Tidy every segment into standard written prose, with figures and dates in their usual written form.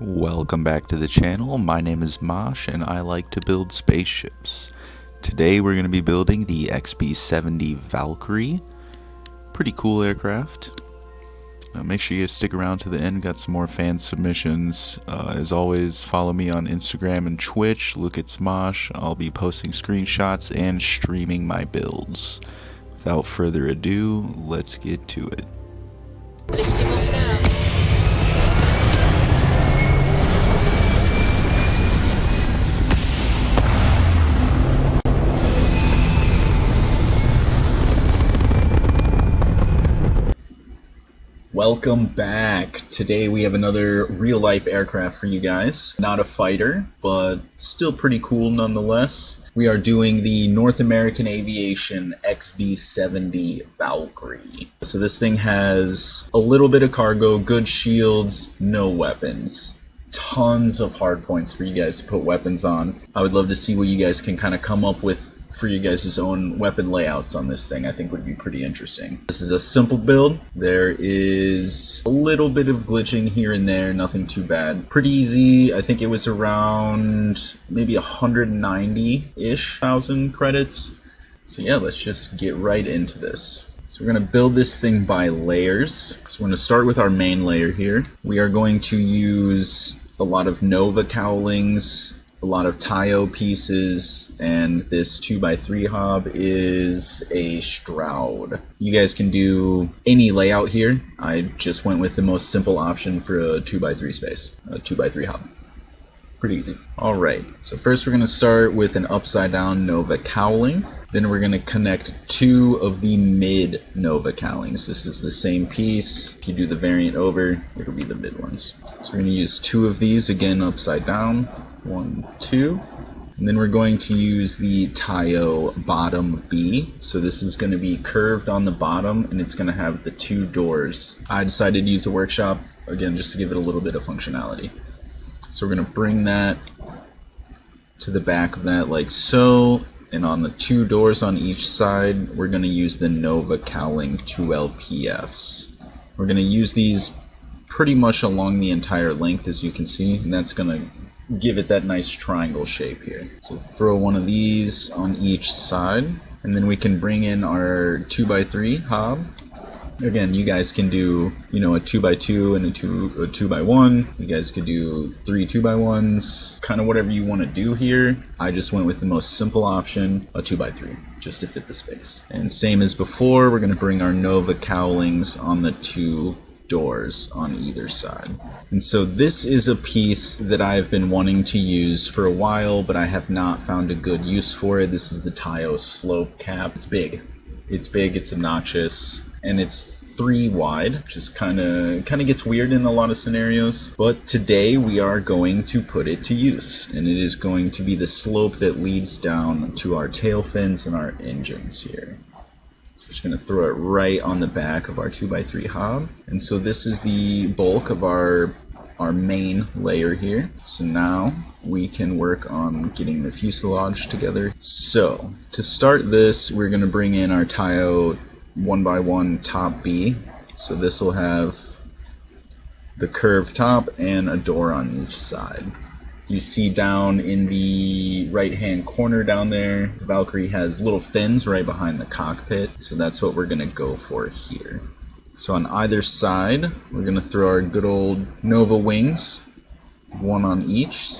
Welcome back to the channel. My name is Mosh and I like to build spaceships. Today we're going to be building the XB-70 Valkyrie. Pretty cool aircraft. Make sure you guys stick around to the end. Got some more fan submissions. As always, follow me on Instagram and Twitch. Look, it's Mosh. I'll be posting screenshots and streaming my builds. Without further ado, let's get to it. Lifting off now. Welcome back. Today we have another real-life aircraft for you guys. Not a fighter, but still pretty cool nonetheless. We are doing the North American Aviation XB-70 Valkyrie. So this thing has a little bit of cargo, good shields, no weapons. Tons of hard points for you guys to put weapons on. I would love to see what you guys can kind of come up with for you guys' own weapon layouts on this thing. I think would be pretty interesting. This is a simple build. There is a little bit of glitching here and there, nothing too bad. Pretty easy. I think it was around maybe 190-ish thousand credits. So yeah, let's just get right into this. So we're going to build this thing by layers. So we're going to start with our main layer here. We are going to use a lot of Nova cowlings, a lot of Tayo pieces, and this 2x3 hob is a Shroud. You guys can do any layout here. I just went with the most simple option for a 2x3 space, a 2x3 hob. Pretty easy. Alright, so first we're going to start with an upside down Nova cowling. Then we're going to connect two of the mid Nova cowlings. This is the same piece. If you do the variant over, it'll be the mid ones. So we're going to use two of these, again upside down. 1, 2, and then we're going to use the Tayo bottom B. So this is going to be curved on the bottom and it's going to have the two doors. I decided to use a workshop, again, just to give it a little bit of functionality. So we're going to bring that to the back of that like so, and on the two doors on each side, we're going to use the Nova cowling 2LPFs. We're going to use these pretty much along the entire length, as you can see, and that's going to give it that nice triangle shape here. So throw one of these on each side, and then we can bring in our 2x3 hob. Again, you guys can do, you know, a 2x2 and a 2x1. You guys could do 3 2x1s, kind of whatever you want to do here. I just went with the most simple option, a 2x3, just to fit the space. And same as before, we're going to bring our Nova cowlings on the two doors on either side. And so this is a piece that I've been wanting to use for a while, but I have not found a good use for it. This is the Tayo slope cap. It's big. It's big, it's obnoxious, and it's 3 wide, which is kind of gets weird in a lot of scenarios. But today we are going to put it to use, and it is going to be the slope that leads down to our tail fins and our engines here. Just going to throw it right on the back of our 2x3 hob. And so this is the bulk of our main layer here. So now we can work on getting the fuselage together. So to start this, we're going to bring in our Tayo 1x1 top B. So this will have the curved top and a door on each side. You see down in the right hand corner down there, the Valkyrie has little fins right behind the cockpit, so that's what we're going to go for here. So on either side, we're going to throw our good old Nova wings, one on each,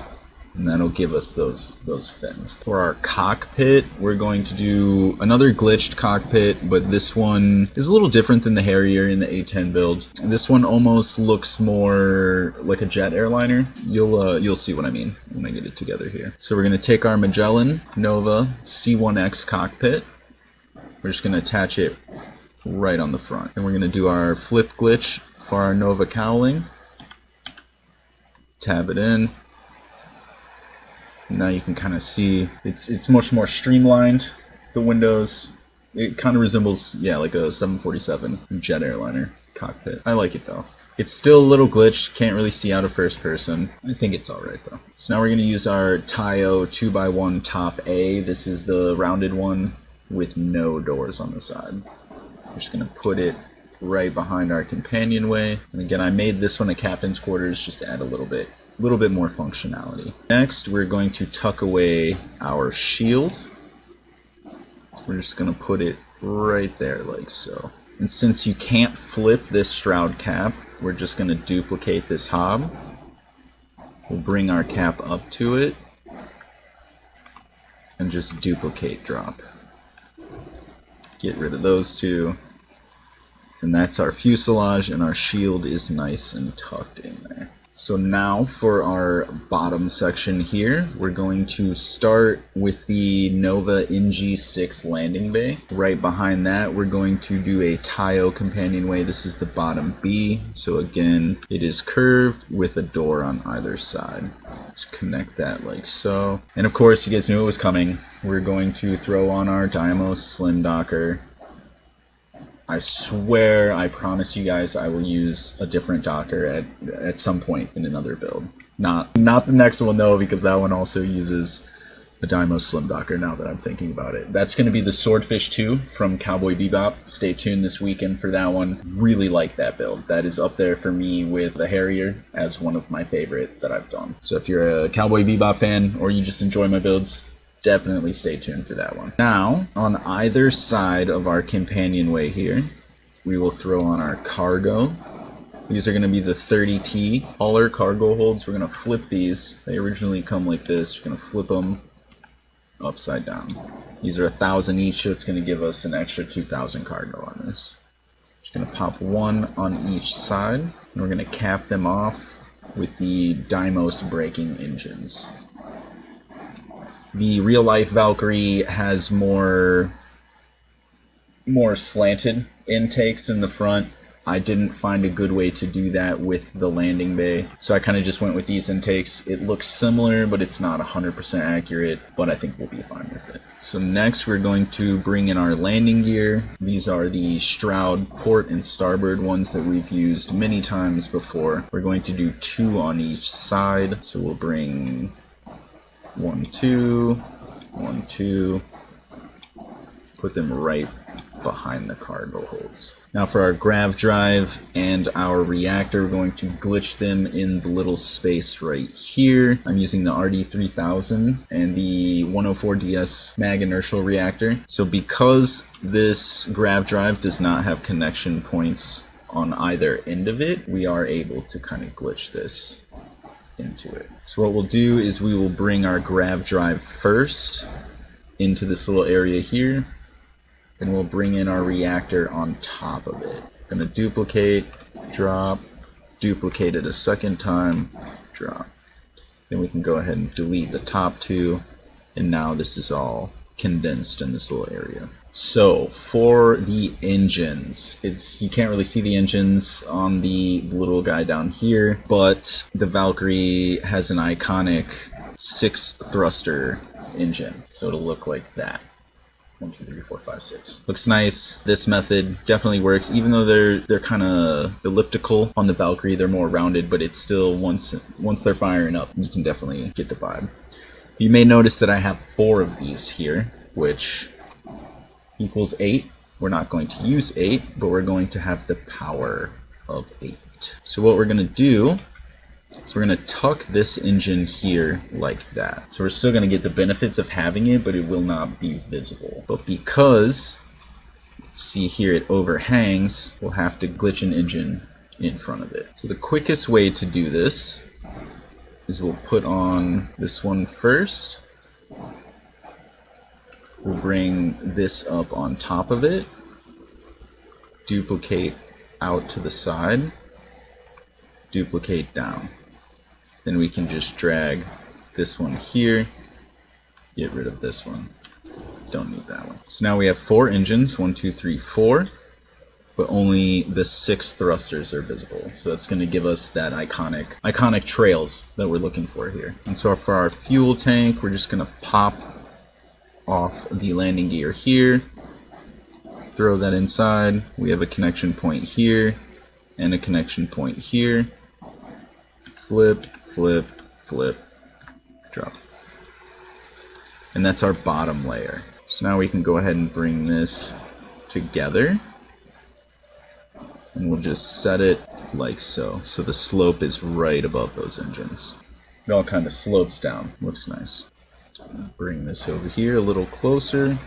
and that'll give us those fins. For our cockpit, we're going to do another glitched cockpit, but this one is a little different than the Harrier in the A10 build. This one almost looks more like a jet airliner. You'll see what I mean when I get it together here. So we're going to take our Magellan Nova C1X cockpit. We're just going to attach it right on the front. And we're going to do our flip glitch for our Nova cowling. Tab it in. Now you can kind of see it's much more streamlined, the windows. It kind of resembles, yeah, like a 747 jet airliner cockpit. I like it though. It's still a little glitched, can't really see out of first person. I think it's alright though. So now we're going to use our Tayo 2x1 top A. This is the rounded one with no doors on the side. We're just going to put it right behind our companionway. And again, I made this one a captain's quarters just to add a little bit little bit more functionality. Next, we're going to tuck away our shield. We're just going to put it right there like so. And since you can't flip this shroud cap, we're just going to duplicate this hob. We'll bring our cap up to it and just duplicate drop. Get rid of those two. And that's our fuselage, and our shield is nice and tucked in there. So now for our bottom section here, we're going to start with the Nova NG6 landing bay. Right behind that, we're going to do a Taio companionway. This is the bottom B. So again, it is curved with a door on either side. Just connect that like so. And of course, you guys knew it was coming. We're going to throw on our Dymo Slim Docker. I swear, I promise you guys, I will use a different Docker at some point in another build. Not the next one though, because that one also uses a Dymo Slim Docker now that I'm thinking about it. That's going to be the Swordfish 2 from Cowboy Bebop. Stay tuned this weekend for that one. Really like that build. That is up there for me with the Harrier as one of my favorite that I've done. So if you're a Cowboy Bebop fan or you just enjoy my builds, definitely stay tuned for that one. Now, on either side of our companionway here, we will throw on our cargo. These are going to be the 30T hauler cargo holds. We're going to flip these. They originally come like this. We're going to flip them upside down. These are 1,000 each, so it's going to give us an extra 2,000 cargo on this. Just going to pop one on each side, and we're going to cap them off with the Dymos braking engines. The real-life Valkyrie has more slanted intakes in the front. I didn't find a good way to do that with the landing bay, so I kind of just went with these intakes. It looks similar, but it's not 100% accurate, but I think we'll be fine with it. So next we're going to bring in our landing gear. These are the Stroud port and starboard ones that we've used many times before. We're going to do 2 on each side, so we'll bring 1, 2, 1, 2, put them right behind the cargo holds. Now for our grav drive and our reactor, we're going to glitch them in the little space right here. I'm using the RD3000 and the 104DS mag inertial reactor. So because this grav drive does not have connection points on either end of it, we are able to kind of glitch this into it. So what we'll do is we will bring our grav drive first into this little area here. Then we'll bring in our reactor on top of it. Gonna duplicate, drop, duplicate it a second time, drop. Then we can go ahead and delete the top 2, and now this is all condensed in this little area. So for the engines, you can't really see the engines on the little guy down here, but the Valkyrie has an iconic 6 thruster engine, so it'll look like that. 1, 2, 3, 4, 5, 6. Looks nice. This method definitely works, even though they're kind of elliptical on the Valkyrie. They're more rounded, but it's still once they're firing up, you can definitely get the vibe. You may notice that I have 4 of these here, which equals 8. We're not going to use 8, but we're going to have the power of 8. So what we're going to do is we're going to tuck this engine here like that. So we're still going to get the benefits of having it, but it will not be visible. But because, let's see here, it overhangs, we'll have to glitch an engine in front of it. So the quickest way to do this is we'll put on this one first. We'll bring this up on top of it, duplicate out to the side, duplicate down. Then we can just drag this one here, get rid of this one. Don't need that one. So now we have 4 engines, 1, 2, 3, 4, but only the 6 thrusters are visible. So that's going to give us that iconic trails that we're looking for here. And so for our fuel tank, we're just going to pop off the landing gear here, throw that inside. We have a connection point here and a connection point here. Flip, flip, flip, drop. And that's our bottom layer. So now we can go ahead and bring this together, and we'll just set it like so. So the slope is right above those engines. It all kind of slopes down. Looks nice. Bring this over here a little closer.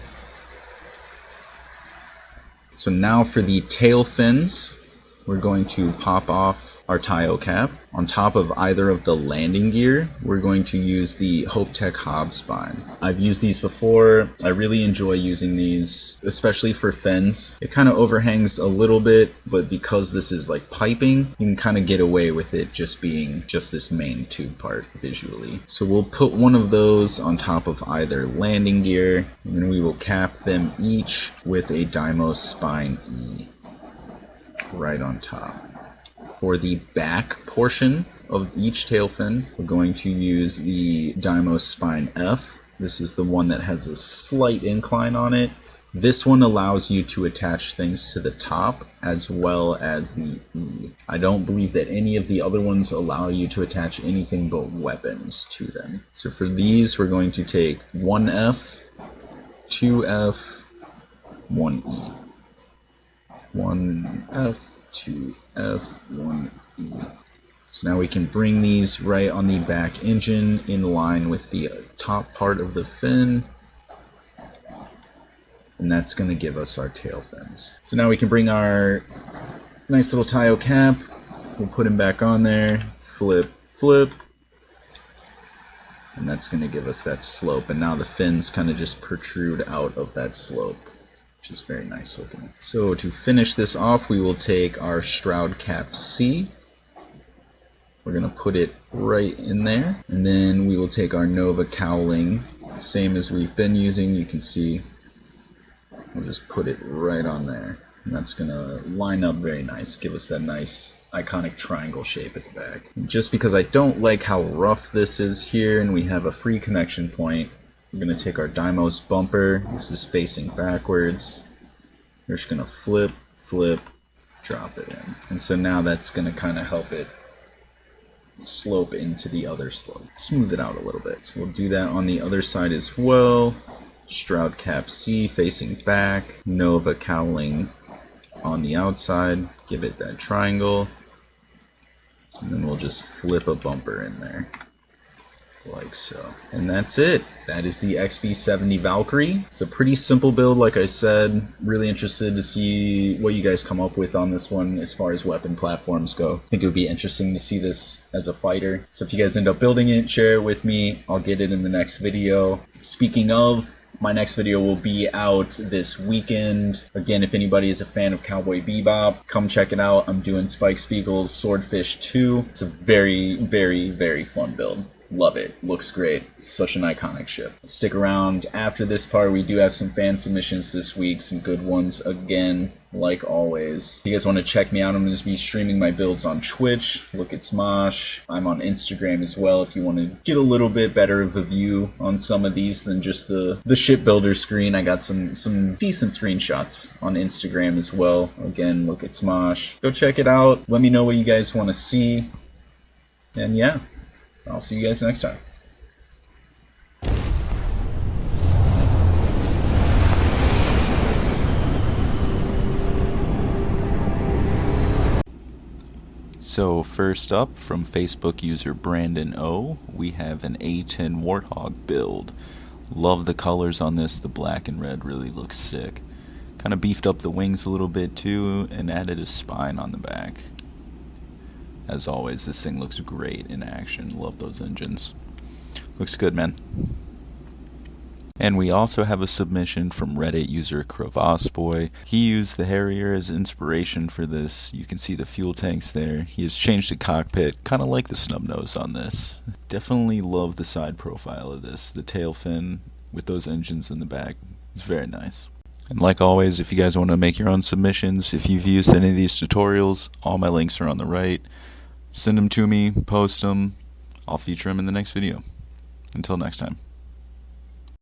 So now for the tail fins, we're going to pop off our tile cap. On top of either of the landing gear, we're going to use the HopeTech Hob spine. I've used these before. I really enjoy using these, especially for fins. It kind of overhangs a little bit, but because this is like piping, you can kind of get away with it just being just this main tube part visually. So we'll put one of those on top of either landing gear, and then we will cap them each with a Dymos Spine E right on top. For the back portion of each tail fin, we're going to use the Dymos Spine F. This is the one that has a slight incline on it. This one allows you to attach things to the top as well as the E. I don't believe that any of the other ones allow you to attach anything but weapons to them. So for these, we're going to take one F, two F, one E. 1F, 2F, 1E. So now we can bring these right on the back engine in line with the top part of the fin. And that's going to give us our tail fins. So now we can bring our nice little tile cap. We'll put him back on there. Flip, flip. And that's going to give us that slope. And now the fins kind of just protrude out of that slope, which is very nice looking. So to finish this off, we will take our Shroud Cap C. We're going to put it right in there. And then we will take our Nova Cowling, same as we've been using. You can see we'll just put it right on there. And that's going to line up very nice, give us that nice iconic triangle shape at the back. And just because I don't like how rough this is here and we have a free connection point, we're going to take our Dymos bumper. This is facing backwards. We're just going to flip, flip, drop it in. And so now that's going to kind of help it slope into the other slope. Smooth it out a little bit. So we'll do that on the other side as well. Shroud Cap C facing back. Nova Cowling on the outside. Give it that triangle. And then we'll just flip a bumper in there. Like so. And that's it. That is the XB-70 Valkyrie. It's a pretty simple build, like I said. Really interested to see what you guys come up with on this one as far as weapon platforms go. I think it would be interesting to see this as a fighter. So if you guys end up building it, share it with me. I'll get it in the next video. Speaking of, my next video will be out this weekend. Again, if anybody is a fan of Cowboy Bebop, come check it out. I'm doing Spike Spiegel's Swordfish 2. It's a very, very, very fun build. Love it. Looks great. It's such an iconic ship. Stick around after this part. We do have some fan submissions this week. Some good ones again, like always. If you guys want to check me out, I'm going to be streaming my builds on Twitch. Look at Smosh. I'm on Instagram as well if you want to get a little bit better of a view on some of these than just the shipbuilder screen. I got some decent screenshots on Instagram as well. Again, look at Smosh. Go check it out. Let me know what you guys want to see. And yeah. I'll see you guys next time. So first up, from Facebook user Brandon O, we have an A10 Warthog build. Love the colors on this. The black and red really looks sick. Kind of beefed up the wings a little bit too and added a spine on the back. As always, this thing looks great in action. Love those engines. Looks good, man. And we also have a submission from Reddit user Crevasse Boy. He used the Harrier as inspiration for this. You can see the fuel tanks there. He has changed the cockpit, kind of like the snub nose on this. Definitely love the side profile of this. The tail fin with those engines in the back. It's very nice. And like always, if you guys want to make your own submissions, if you've used any of these tutorials, all my links are on the right. Send them to me, post them. I'll feature them in the next video. Until next time.